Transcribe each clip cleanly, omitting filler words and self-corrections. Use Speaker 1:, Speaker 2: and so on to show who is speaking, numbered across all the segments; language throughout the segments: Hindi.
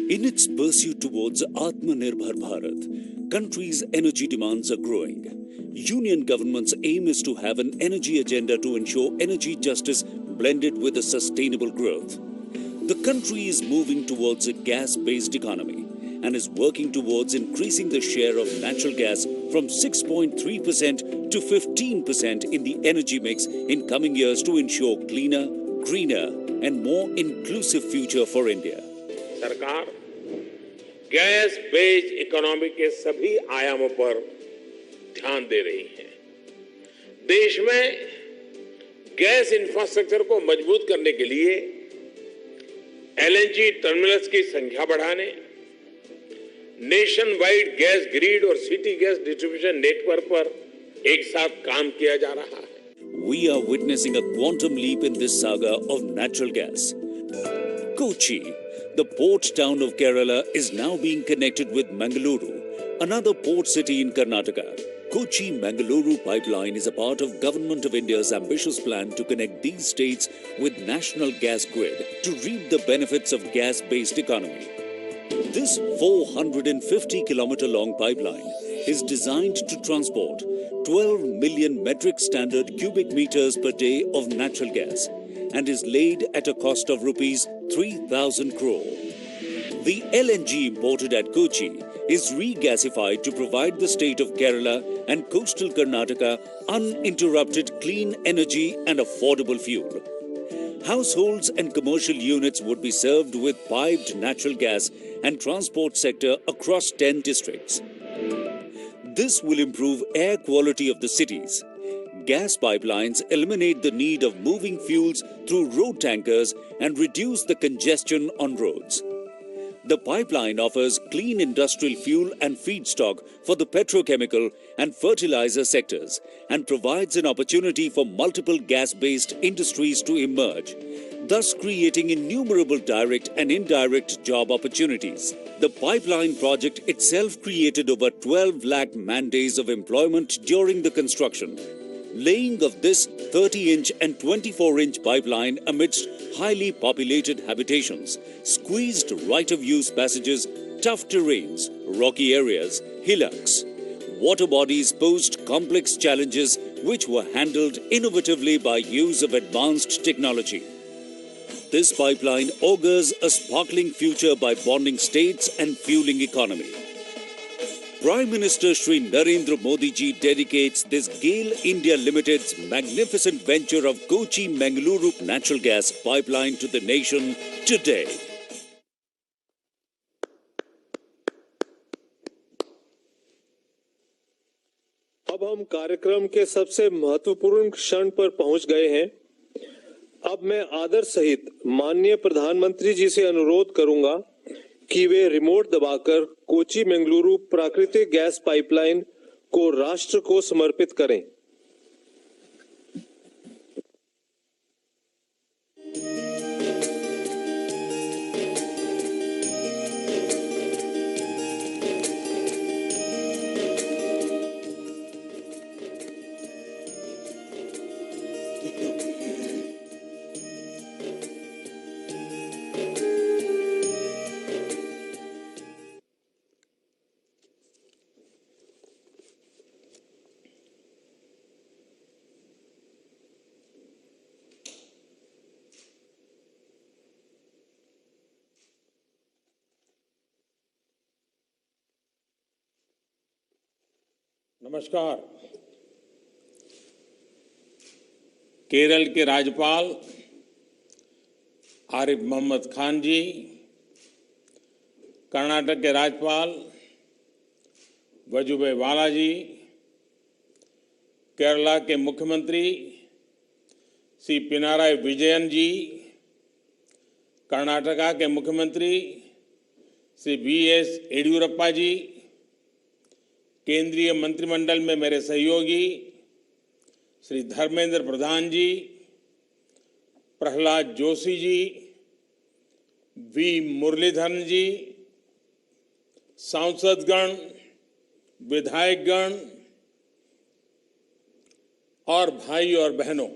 Speaker 1: In its pursuit towards Atmanirbhar Bharat, country's energy demands are growing. Union government's aim is to have an energy agenda to ensure energy justice blended with a sustainable growth. The country is moving towards a gas-based economy and is working towards increasing the share of natural gas from 6.3% to 15% in the energy mix in coming years to ensure cleaner, greener and more inclusive future for India.
Speaker 2: सरकार गैस बेस्ड इकोनॉमी के सभी आयामों पर ध्यान दे रही है। देश में गैस इंफ्रास्ट्रक्चर को मजबूत करने के लिए एलएनजी टर्मिनल्स की संख्या बढ़ाने, नेशन वाइड गैस ग्रिड और सिटी गैस डिस्ट्रीब्यूशन नेटवर्क पर एक साथ काम किया जा रहा है।
Speaker 1: We are witnessing a quantum leap in this saga of natural gas. Kochi, the port town of Kerala, is now being connected with Mangaluru, another port city in Karnataka. Kochi-Mangaluru pipeline is a part of Government of India's ambitious plan to connect these states with national gas grid to reap the benefits of gas-based economy. This 450-kilometer long pipeline is designed to transport 12 million metric standard cubic meters per day of natural gas and is laid at a cost of rupees 3,000 crore. The LNG imported at Kochi is regasified to provide the state of Kerala and coastal Karnataka uninterrupted clean energy and affordable fuel. Households and commercial units would be served with piped natural gas and transport sector across 10 districts. This will improve air quality of the cities. Gas pipelines eliminate the need of moving fuels through road tankers and reduce the congestion on roads. The pipeline offers clean industrial fuel and feedstock for the petrochemical and fertilizer sectors and provides an opportunity for multiple gas-based industries to emerge, thus creating innumerable direct and indirect job opportunities. The pipeline project itself created over 12 lakh man-days of employment during the construction. Laying of this 30-inch and 24-inch pipeline amidst highly populated habitations, squeezed right-of-use passages, tough terrains, rocky areas, hillocks. Water bodies posed complex challenges which were handled innovatively by use of advanced technology. This pipeline augurs a sparkling future by bonding states and fueling economy. Prime Minister Shri Narendra Modi ji dedicates this GAIL India Limited's magnificent venture of Kochi-Mangaluru natural gas pipeline to the nation today.
Speaker 3: अब हम कार्यक्रम के सबसे महत्वपूर्ण क्षण पर पहुंच गए हैं। अब मैं आदर सहित माननीय प्रधानमंत्री जी से अनुरोध करूंगा कि वे रिमोट दबाकर कोची मंगलुरु प्राकृतिक गैस पाइपलाइन को राष्ट्र को समर्पित करें।
Speaker 2: नमस्कार। केरल के राज्यपाल आरिफ मोहम्मद खान जी, कर्नाटक के राज्यपाल वजुभाई वाला जी, केरला के मुख्यमंत्री श्री पिनाराई विजयन जी, कर्नाटका के मुख्यमंत्री श्री वीएस येडियुरप्पा जी, केंद्रीय मंत्रिमंडल में मेरे सहयोगी श्री धर्मेंद्र प्रधान जी, प्रहलाद जोशी जी, वी मुरलीधरन जी, सांसदगण, विधायकगण, और भाई और बहनों,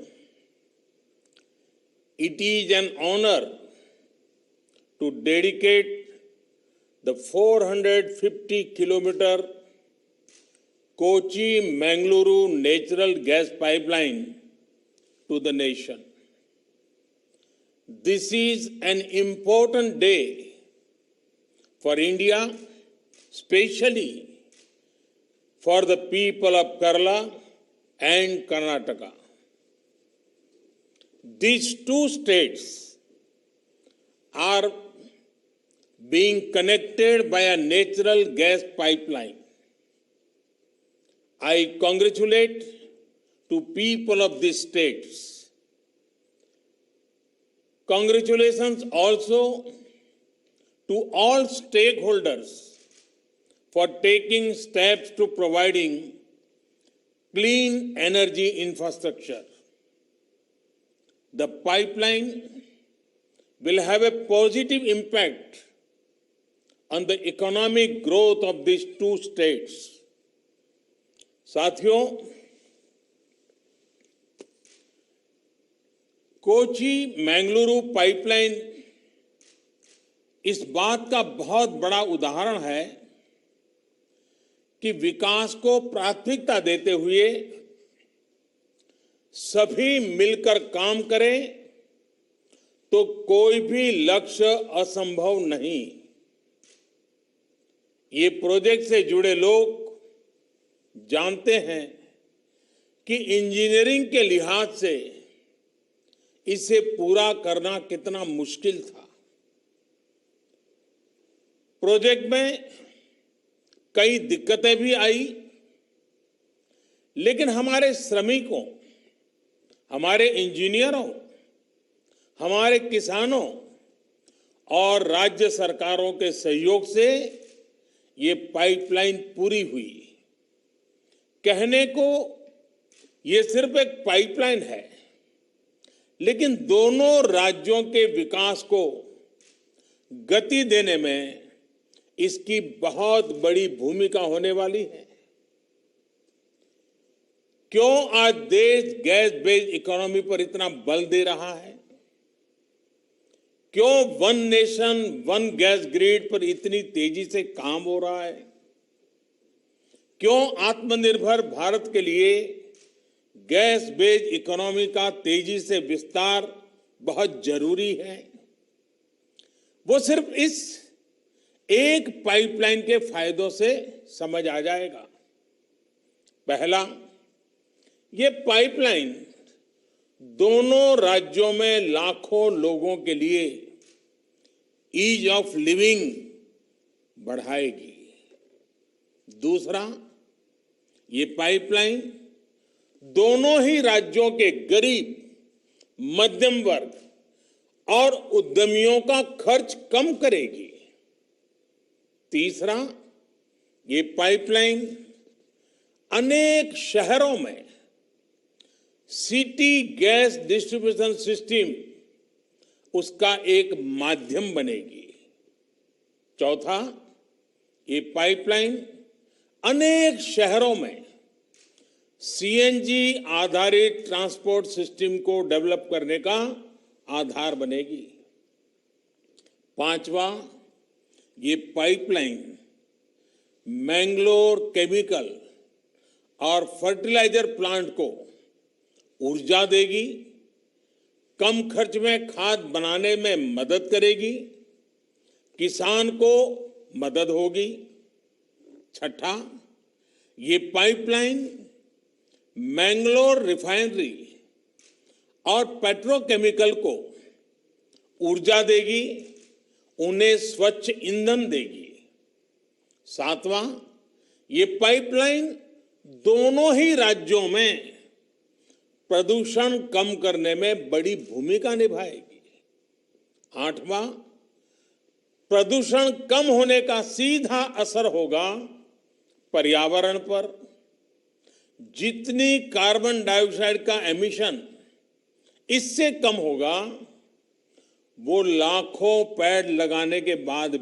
Speaker 2: it is an honor to dedicate the 450-kilometer Kochi-Mangaluru natural gas pipeline to the nation. This is an important day for India, especially for the people of Kerala and Karnataka. These two states are being connected by a natural gas pipeline. I congratulate to people of these states. Congratulations also to all stakeholders for taking steps to providing clean energy infrastructure. The pipeline will have a positive impact on the economic growth of these two states. साथियों, कोची मैंगलुरु पाइपलाइन इस बात का बहुत बड़ा उदाहरण है कि विकास को प्राथमिकता देते हुए सभी मिलकर काम करें तो कोई भी लक्ष्य असंभव नहीं। ये प्रोजेक्ट से जुड़े लोग जानते हैं कि इंजीनियरिंग के लिहाज से इसे पूरा करना कितना मुश्किल था। प्रोजेक्ट में कई दिक्कतें भी आई, लेकिन हमारे श्रमिकों, हमारे इंजीनियरों, हमारे किसानों और राज्य सरकारों के सहयोग से ये पाइपलाइन पूरी हुई। कहने को ये सिर्फ एक पाइपलाइन है, लेकिन दोनों राज्यों के विकास को गति देने में इसकी बहुत बड़ी भूमिका होने वाली है। क्यों आज देश गैस बेस्ड इकोनॉमी पर इतना बल दे रहा है? क्यों one nation one gas grid पर इतनी तेजी से काम हो रहा है? क्यों आत्मनिर्भर भारत के लिए गैस बेस्ड इकोनॉमी का तेजी से विस्तार बहुत जरूरी है? वो सिर्फ इस एक पाइपलाइन के फायदों से समझ आ जाएगा। पहला, ये पाइपलाइन दोनों राज्यों में लाखों लोगों के लिए ईज ऑफ लिविंग बढ़ाएगी। दूसरा, ये पाइपलाइन दोनों ही राज्यों के गरीब, मध्यम वर्ग और उद्यमियों का खर्च कम करेगी। तीसरा, ये पाइपलाइन अनेक शहरों में सिटी गैस डिस्ट्रीब्यूशन सिस्टम उसका एक माध्यम बनेगी। चौथा, ये पाइपलाइन अनेक शहरों में सीएनजी आधारित ट्रांसपोर्ट सिस्टम को डेवलप करने का आधार बनेगी। पांचवा, ये पाइपलाइन मैंगलोर केमिकल और फर्टिलाइजर प्लांट को ऊर्जा देगी, कम खर्च में खाद बनाने में मदद करेगी, किसान को मदद होगी। छठा, ये पाइपलाइन मैंगलोर रिफाइनरी और पेट्रोकेमिकल को ऊर्जा देगी, उन्हें स्वच्छ ईंधन देगी। सातवां, ये पाइपलाइन दोनों ही राज्यों में प्रदूषण कम करने में बड़ी भूमिका निभाएगी। आठवां, प्रदूषण कम होने का सीधा असर होगा पर्यावरण पर। जितनी कार्बन डाइऑक्साइड का एमिशन इससे कम होगा, वो लाखों पेड़ लगाने के बाद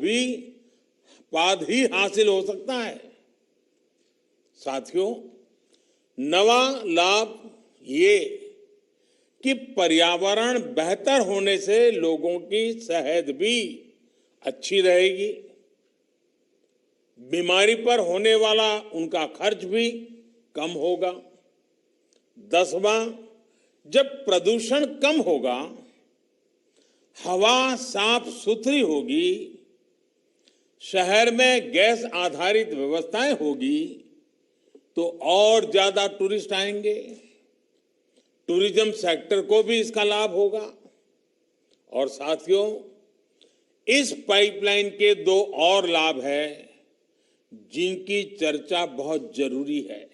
Speaker 2: ही हासिल हो सकता है। साथियों, नवा लाभ ये कि पर्यावरण बेहतर होने से लोगों की सेहत भी अच्छी रहेगी, बीमारी पर होने वाला उनका खर्च भी कम होगा। 10वां, जब प्रदूषण कम होगा, हवा साफ सुथरी होगी, शहर में गैस आधारित व्यवस्थाएं होगी, तो और ज्यादा टूरिस्ट आएंगे, टूरिज्म सेक्टर को भी इसका लाभ होगा। और साथियों, इस पाइपलाइन के 2 और लाभ हैं जिनकी चर्चा बहुत जरूरी है।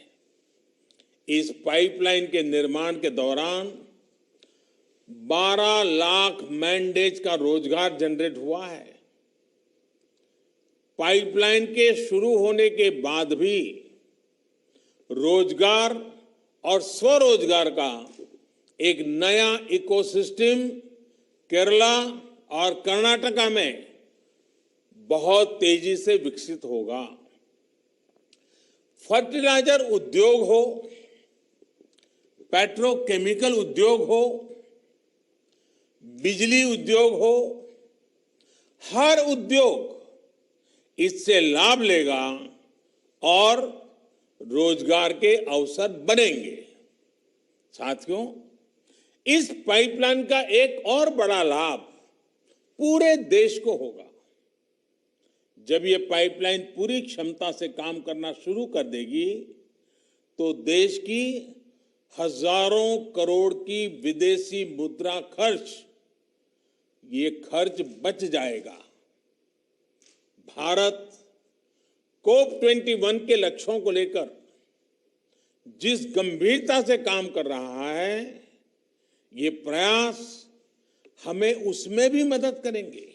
Speaker 2: इस पाइपलाइन के निर्माण के दौरान 12 लाख मैन डेज का रोजगार जनरेट हुआ है। पाइपलाइन के शुरू होने के बाद भी रोजगार और स्वरोजगार का एक नया इकोसिस्टम केरला और कर्नाटका में बहुत तेजी से विकसित होगा। फर्टिलाइजर उद्योग हो, पेट्रोकेमिकल उद्योग हो, बिजली उद्योग हो, हर उद्योग इससे लाभ लेगा और रोजगार के अवसर बनेंगे। साथियों, इस पाइपलाइन का एक और बड़ा लाभ पूरे देश को होगा। जब ये पाइपलाइन पूरी क्षमता से काम करना शुरू कर देगी, तो देश की हजारों करोड़ की विदेशी मुद्रा खर्च, ये खर्च बच जाएगा। भारत COP21 के लक्ष्यों को लेकर जिस गंभीरता से काम कर रहा है, ये प्रयास हमें उसमें भी मदद करेंगे।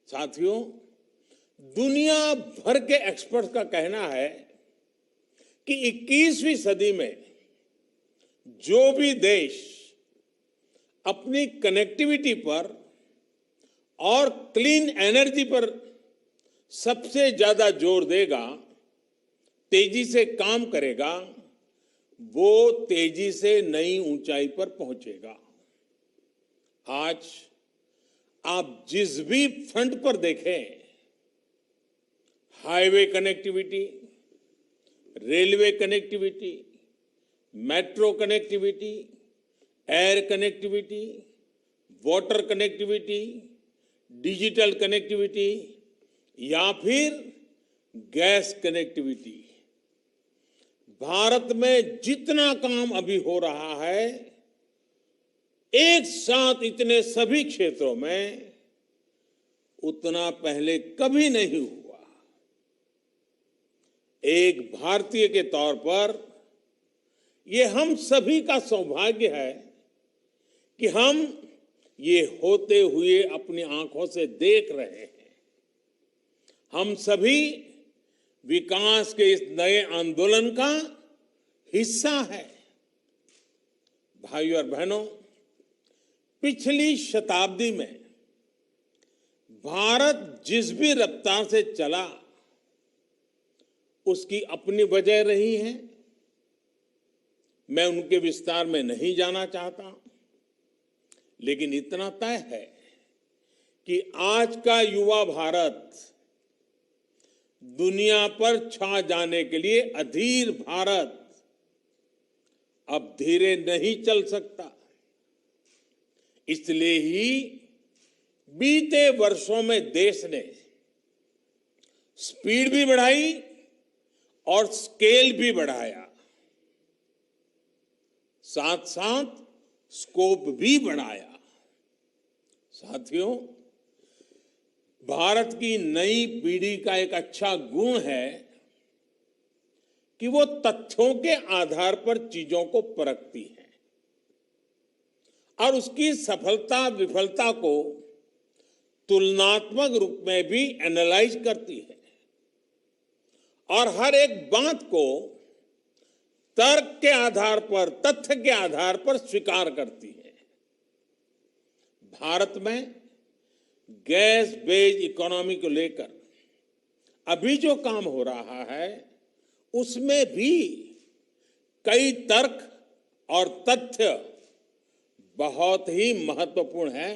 Speaker 2: साथियों, दुनिया भर के एक्सपर्ट्स का कहना है कि 21वीं सदी में जो भी देश अपनी कनेक्टिविटी पर और क्लीन एनर्जी पर सबसे ज्यादा जोर देगा, तेजी से काम करेगा, वो तेजी से नई ऊंचाई पर पहुंचेगा। आज आप जिस भी फ्रंट पर देखें, highway connectivity, railway connectivity, metro connectivity, air connectivity, water connectivity, digital connectivity या फिर गैस कनेक्टिविटी, भारत में जितना काम अभी हो रहा है, एक साथ इतने सभी क्षेत्रों में उतना पहले कभी नहीं हुआ। एक भारतीय के तौर पर ये हम सभी का सौभाग्य है कि हम ये होते हुए अपनी आंखों से देख रहे हैं। हम सभी विकास के इस नए आंदोलन का हिस्सा है। भाइयों और बहनों, पिछली शताब्दी में भारत जिस भी रफ्तार से चला, उसकी अपनी वजह रही है। मैं उनके विस्तार में नहीं जाना चाहता, लेकिन इतना तय है कि आज का युवा भारत दुनिया पर छा जाने के लिए अधीर भारत अब धीरे नहीं चल सकता। इसलिए ही बीते वर्षों में देश ने स्पीड भी बढ़ाई और स्केल भी बढ़ाया, साथ साथ स्कोप भी बढ़ाया। साथियों, भारत की नई पीढ़ी का एक अच्छा गुण है कि वो तथ्यों के आधार पर चीजों को परखती है और उसकी सफलता विफलता को तुलनात्मक रूप में भी एनालाइज करती है और हर एक बात को तर्क के आधार पर, तथ्य के आधार पर स्वीकार करती है। भारत में गैस बेस्ड इकोनॉमी को लेकर अभी जो काम हो रहा है, उसमें भी कई तर्क और तथ्य बहुत ही महत्वपूर्ण है।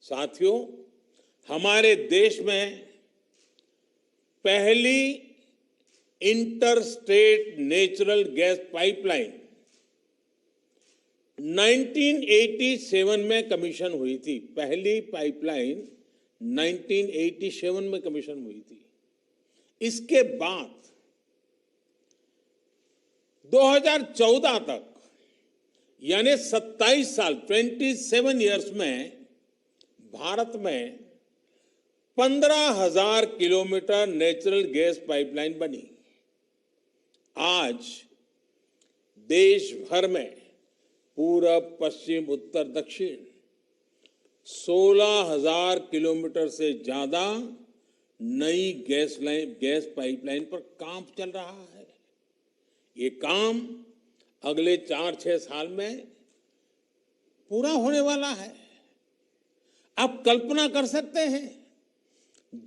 Speaker 2: साथियों, हमारे देश में पहली inter state natural gas pipeline 1987 में कमीशन हुई थी। पहली पाइपलाइन 1987 में कमीशन हुई थी। इसके बाद 2014 तक यानी 27 साल 27 इयर्स में भारत में 15,000 किलोमीटर नेचुरल गैस पाइपलाइन बनी। आज देश भर में पूरब, पश्चिम, उत्तर, दक्षिण 16,000 किलोमीटर से ज्यादा नई गैस पाइपलाइन पर काम चल रहा है। ये काम अगले 4-6 साल में पूरा होने वाला है। आप कल्पना कर सकते हैं,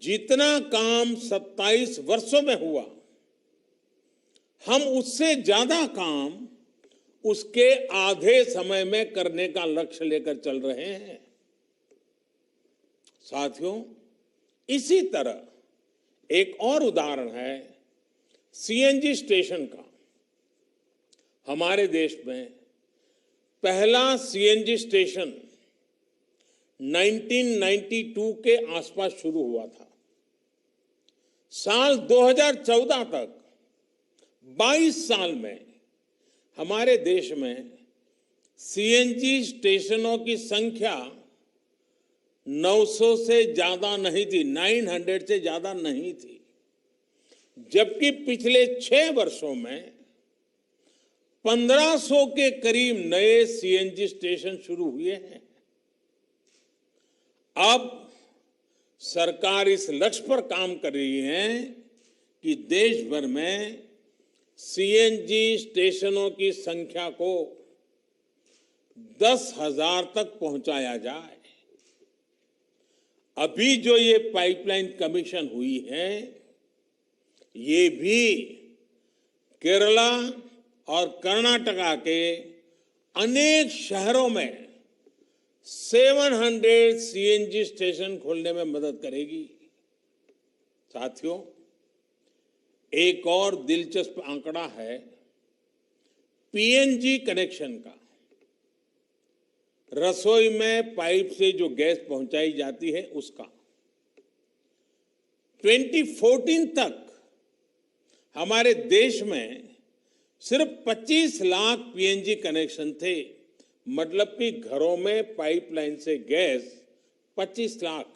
Speaker 2: जितना काम 27 वर्षों में हुआ, हम उससे ज्यादा काम उसके आधे समय में करने का लक्ष्य लेकर चल रहे हैं। साथियों, इसी तरह एक और उदाहरण है सीएनजी स्टेशन का। हमारे देश में पहला सीएनजी स्टेशन 1992 के आसपास शुरू हुआ था। साल 2014 तक 22 साल में हमारे देश में सीएनजी स्टेशनों की संख्या 900 से ज्यादा नहीं थी, 900 से ज्यादा नहीं थी। जबकि पिछले 6 वर्षों में 1500 के करीब नए सीएनजी स्टेशन शुरू हुए हैं। अब सरकार इस लक्ष्य पर काम कर रही है कि देश भर में सीएनजी स्टेशनों की संख्या को 10,000 तक पहुंचाया जाए। अभी जो ये पाइपलाइन कमीशन हुई है, ये भी केरला और कर्नाटका के अनेक शहरों में 700 सीएनजी स्टेशन खोलने में मदद करेगी। साथियों, एक और दिलचस्प आंकड़ा है पीएनजी कनेक्शन का। रसोई में पाइप से जो गैस पहुंचाई जाती है उसका 2014 तक हमारे देश में सिर्फ 25 लाख पीएनजी कनेक्शन थे। मतलब कि घरों में पाइपलाइन से गैस 25 लाख।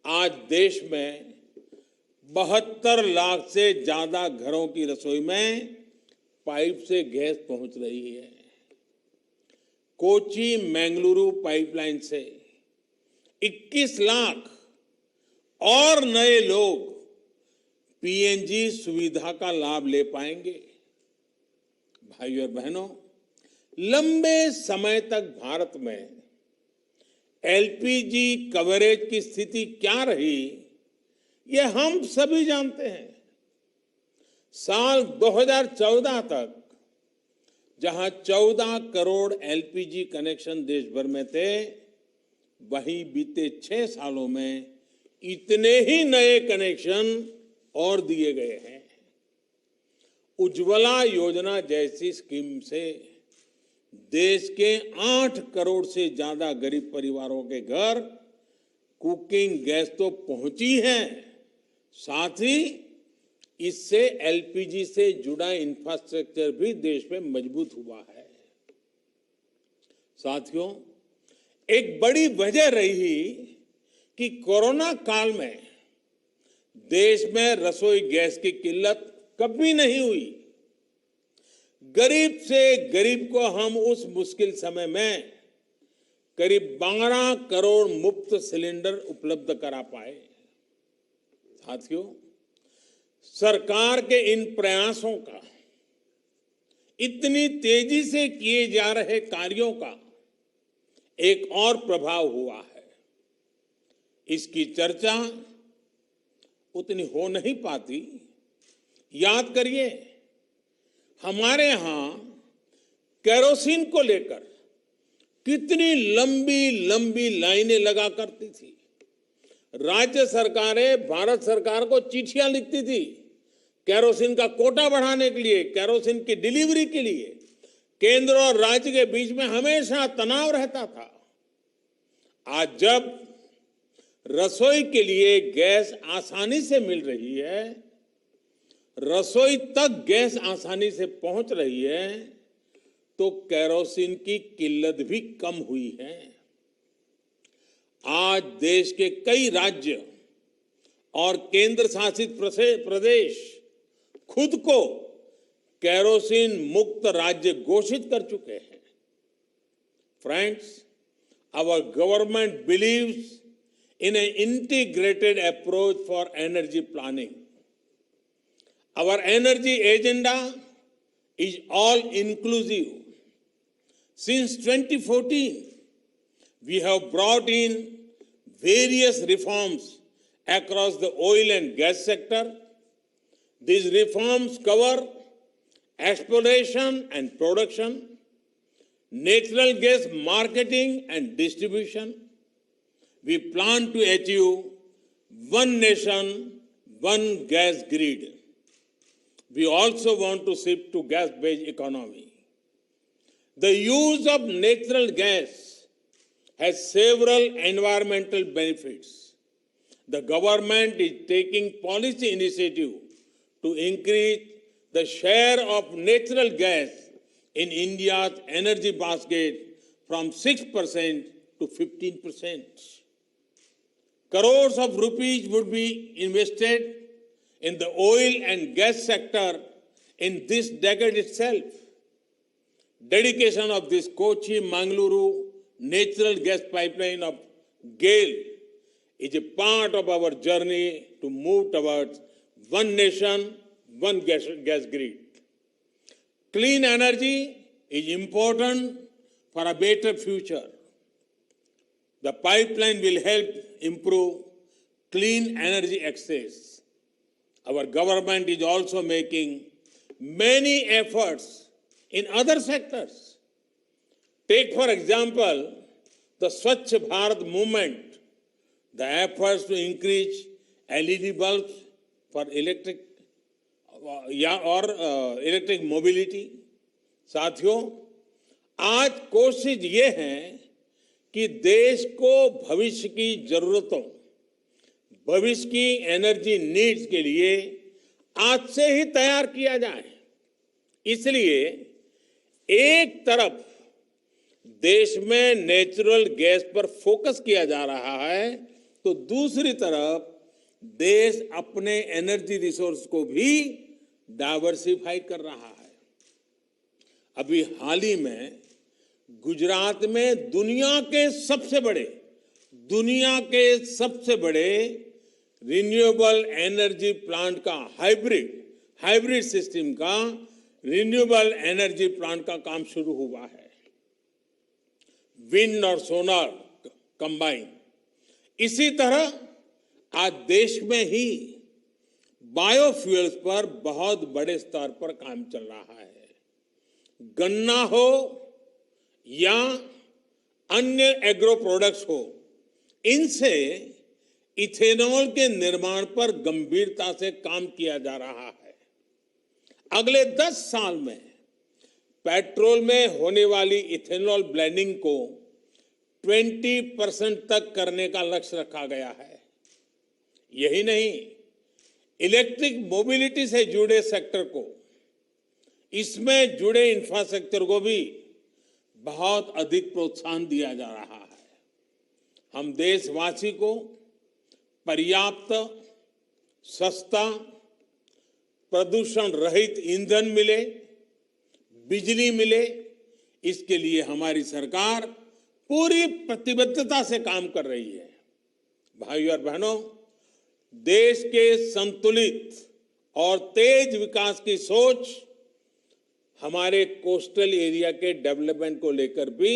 Speaker 2: आज देश में 72 लाख से ज्यादा घरों की रसोई में पाइप से गैस पहुंच रही है। कोची मंगलुरु पाइपलाइन से 21 लाख और नए लोग पीएनजी सुविधा का लाभ ले पाएंगे। भाइयों और बहनों, लंबे समय तक भारत में एलपीजी कवरेज की स्थिति क्या रही, ये हम सभी जानते हैं। साल 2014 तक जहां 14 करोड़ एलपीजी कनेक्शन देश भर में थे, वहीं बीते 6 सालों में इतने ही नए कनेक्शन और दिए गए हैं। उज्ज्वला योजना जैसी स्कीम से देश के 8 करोड़ से ज्यादा गरीब परिवारों के घर कुकिंग गैस तो पहुंची है, साथ ही इससे एलपीजी से जुड़ा इंफ्रास्ट्रक्चर भी देश में मजबूत हुआ है। साथियों, एक बड़ी वजह रही कि कोरोना काल में देश में रसोई गैस की किल्लत कभी नहीं हुई। गरीब से गरीब को हम उस मुश्किल समय में करीब 12 करोड़ मुफ्त सिलेंडर उपलब्ध करा पाए। साथियों, सरकार के इन प्रयासों का, इतनी तेजी से किए जा रहे कार्यों का एक और प्रभाव हुआ है। इसकी चर्चा उतनी हो नहीं पाती। याद करिए, हमारे यहां केरोसिन को लेकर कितनी लंबी लंबी लाइनें लगा करती थी। राज्य सरकारें भारत सरकार को चिट्ठियां लिखती थी केरोसिन का कोटा बढ़ाने के लिए, केरोसिन की डिलीवरी के लिए। केंद्र और राज्य के बीच में हमेशा तनाव रहता था। आज जब रसोई के लिए गैस आसानी से मिल रही है, रसोई तक गैस आसानी से पहुंच रही है, तो केरोसिन की किल्लत भी कम हुई है। आज देश के कई राज्य और केंद्र शासित प्रदेश खुद को केरोसिन मुक्त राज्य घोषित कर चुके हैं। Friends, our government believes in an integrated approach for energy planning. Our energy agenda is all inclusive. Since 2014, we have brought in various reforms across the oil and gas sector. These reforms cover exploration and production, natural gas marketing and distribution. We plan to achieve one nation, one gas grid. We also want to shift to gas-based economy. The use of natural gas has several environmental benefits. The government is taking policy initiative to increase the share of natural gas in India's energy basket from 6% to 15%. Crores of rupees would be invested in the oil and gas sector in this decade itself. Dedication of this Kochi-Mangaluru natural gas pipeline of GAIL is a part of our journey to move towards one nation, one gas grid. Clean energy is important for a better future. The pipeline will help improve clean energy access. Our government is also making many efforts in other sectors. Take, for example, the Swachh Bharat movement, the efforts to increase LED bulbs for electric mobility. साथियों, आज कोशिश ये है कि देश को भविष्य की जरूरतों, भविष्य की एनर्जी नीड्स के लिए आज से ही तैयार किया जाए। इसलिए एक तरफ देश में नेचुरल गैस पर फोकस किया जा रहा है, तो दूसरी तरफ देश अपने एनर्जी रिसोर्स को भी डाइवर्सिफाई कर रहा है। अभी हाल ही में गुजरात में दुनिया के सबसे बड़े रिन्यूएबल एनर्जी प्लांट का हाइब्रिड सिस्टम का रिन्यूएबल एनर्जी प्लांट का काम शुरू हुआ है। विंड और सोलर कंबाइन। इसी तरह आज देश में ही बायोफ्यूल्स पर बहुत बड़े स्तर पर काम चल रहा है। गन्ना हो या अन्य एग्रो प्रोडक्ट्स हो, इनसे इथेनॉल के निर्माण पर गंभीरता से काम किया जा रहा है। अगले 10 साल में पेट्रोल में होने वाली इथेनॉल ब्लेंडिंग को 20% तक करने का लक्ष्य रखा गया है। यही नहीं, इलेक्ट्रिक मोबिलिटी से जुड़े सेक्टर को, इसमें जुड़े इंफ्रास्ट्रक्चर को भी बहुत अधिक प्रोत्साहन दिया जा रहा है। हम देशवासी को पर्याप्त, सस्ता, प्रदूषण रहित ईंधन मिले, बिजली मिले, इसके लिए हमारी सरकार पूरी प्रतिबद्धता से काम कर रही है। भाइयों और बहनों, देश के संतुलित और तेज विकास की सोच हमारे कोस्टल एरिया के डेवलपमेंट को लेकर भी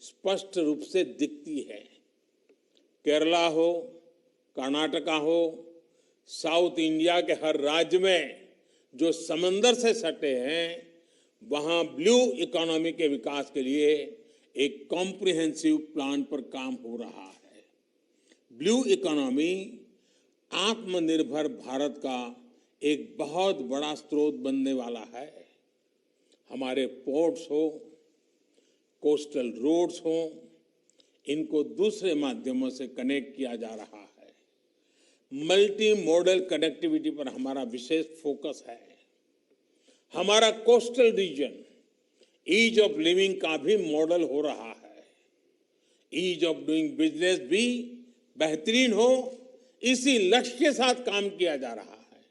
Speaker 2: स्पष्ट रूप से दिखती है। केरला हो, कर्नाटका हो, साउथ इंडिया के हर राज्य में जो समंदर से सटे हैं, वहां ब्लू इकोनॉमी के विकास के लिए एक कॉम्प्रिहेंसिव प्लान पर काम हो रहा है। ब्लू इकोनॉमी आत्मनिर्भर भारत का एक बहुत बड़ा स्रोत बनने वाला है। हमारे पोर्ट्स हो, कोस्टल रोड्स हो, इनको दूसरे माध्यमों से कनेक्ट किया जा रहा है। मल्टी मॉडल कनेक्टिविटी पर हमारा विशेष फोकस है। हमारा coastal region ease of living का भी मॉडल हो रहा है। ईज ऑफ डूइंग बिजनेस भी बेहतरीन हो, इसी लक्ष्य के साथ काम किया जा रहा है।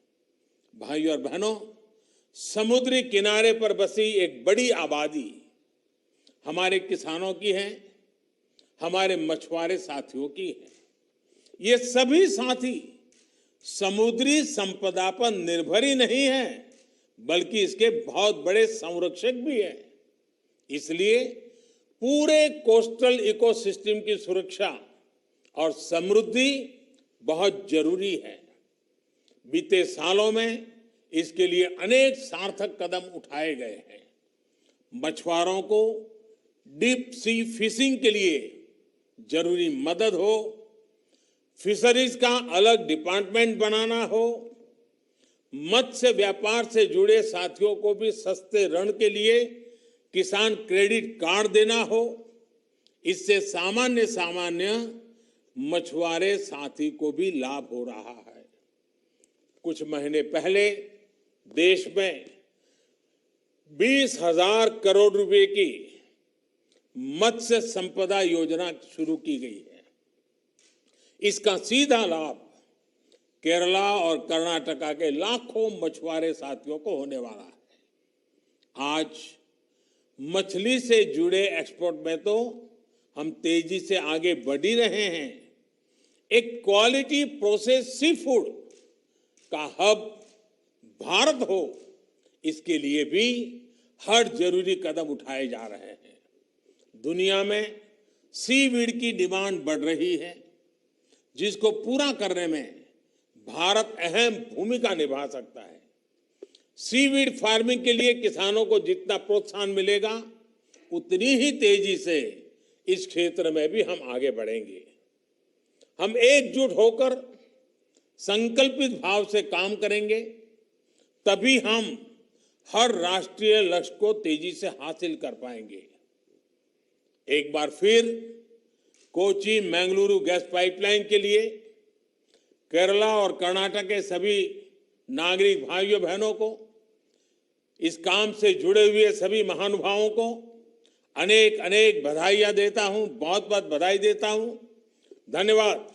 Speaker 2: भाइयों और बहनों, समुद्री किनारे पर बसी एक बड़ी आबादी हमारे किसानों की है, हमारे मछुआरे साथियों की है। ये सभी साथी समुद्री संपदा पर निर्भर ही नहीं है, बल्कि इसके बहुत बड़े संरक्षक भी हैं। इसलिए पूरे कोस्टल इकोसिस्टम की सुरक्षा और समृद्धि बहुत जरूरी है। बीते सालों में इसके लिए अनेक सार्थक कदम उठाए गए हैं। मछुआरों को डीप सी फिशिंग के लिए जरूरी मदद हो, फिशरीज का अलग डिपार्टमेंट बनाना हो, मत्स्य व्यापार से जुड़े साथियों को भी सस्ते ऋण के लिए किसान क्रेडिट कार्ड देना हो, इससे सामान्य मछुआरे साथी को भी लाभ हो रहा है। कुछ महीने पहले देश में 20,000 करोड़ रुपए की मत्स्य संपदा योजना शुरू की गई है। इसका सीधा लाभ केरला और कर्नाटका के लाखों मछुआरे साथियों को होने वाला है। आज मछली से जुड़े एक्सपोर्ट में तो हम तेजी से आगे बढ़ ही रहे हैं। एक क्वालिटी प्रोसेस सी फूड का हब भारत हो, इसके लिए भी हर जरूरी कदम उठाए जा रहे हैं। दुनिया में सीवीड की डिमांड बढ़ रही है, जिसको पूरा करने में भारत अहम भूमिका निभा सकता है। सीवीड फार्मिंग के लिए किसानों को जितना प्रोत्साहन मिलेगा, उतनी ही तेजी से इस क्षेत्र में भी हम आगे बढ़ेंगे। हम एकजुट होकर संकल्पित भाव से काम करेंगे, तभी हम हर राष्ट्रीय लक्ष्य को तेजी से हासिल कर पाएंगे। एक बार फिर कोची मंगलुरु गैस पाइपलाइन के लिए केरला और कर्नाटक के सभी नागरिक भाइयों बहनों को, इस काम से जुड़े हुए सभी महानुभावों को अनेक अनेक बधाइयां देता हूं, बहुत बहुत बधाई देता हूं। धन्यवाद।